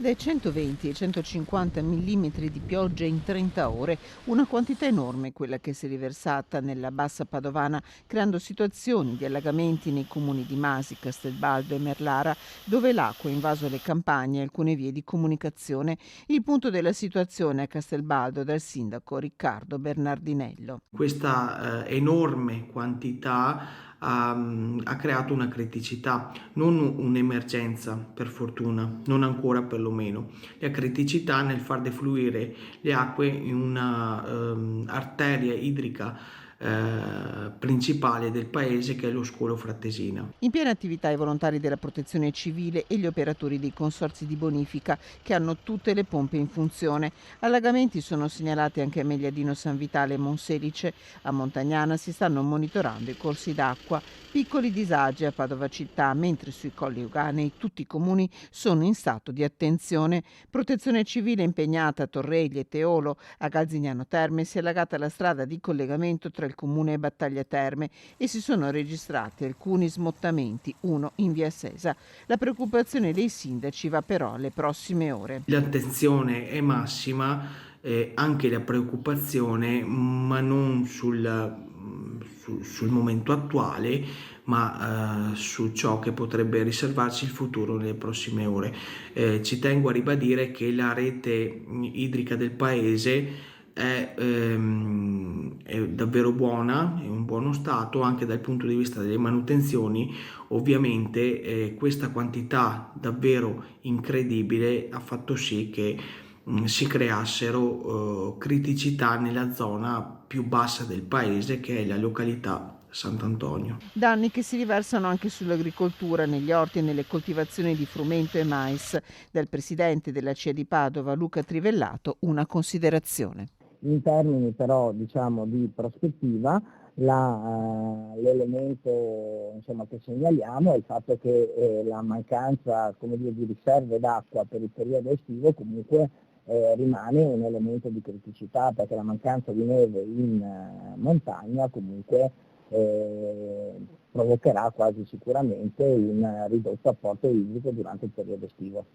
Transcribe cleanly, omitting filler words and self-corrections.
Dai 120 ai 150 millimetri di pioggia in 30 ore, una quantità enorme quella che si è riversata nella bassa padovana, creando situazioni di allagamenti nei comuni di Masi, Castelbaldo e Merlara, dove l'acqua ha invaso le campagne e alcune vie di comunicazione. Il punto della situazione a Castelbaldo dal sindaco Riccardo Bernardinello. Questa enorme quantità ha creato una criticità, non un'emergenza per fortuna, non ancora perlomeno. La criticità nel far defluire le acque in una arteria idrica principale del paese che è lo Scolo Frattesina. In piena attività i volontari della protezione civile e gli operatori dei consorzi di bonifica che hanno tutte le pompe in funzione. Allagamenti sono segnalati anche a Megliadino San Vitale e Monselice. A Montagnana si stanno monitorando i corsi d'acqua. Piccoli disagi a Padova città, mentre sui colli Euganei tutti i comuni sono in stato di attenzione. Protezione civile impegnata a Torreglie e Teolo. A Galzignano Terme si è allagata la strada di collegamento tra il comune e Battaglia Terme e si sono registrati alcuni smottamenti, uno in via Sesa. La preoccupazione dei sindaci va però alle prossime ore. L'attenzione è massima, anche la preoccupazione, ma non sul momento attuale, ma su ciò che potrebbe riservarci il futuro nelle prossime ore. Ci tengo a ribadire che la rete idrica del paese è davvero buona, è in un buono stato anche dal punto di vista delle manutenzioni. Ovviamente questa quantità davvero incredibile ha fatto sì che si creassero criticità nella zona più bassa del paese, che è la località Sant'Antonio. Danni che si riversano anche sull'agricoltura, negli orti e nelle coltivazioni di frumento e mais. Dal presidente della CIA di Padova, Luca Trivellato, una considerazione. In termini però diciamo di prospettiva, l'elemento insomma, che segnaliamo è il fatto che la mancanza come dire, di riserve d'acqua per il periodo estivo comunque rimane un elemento di criticità, perché la mancanza di neve in montagna comunque provocherà quasi sicuramente un ridotto apporto idrico durante il periodo estivo.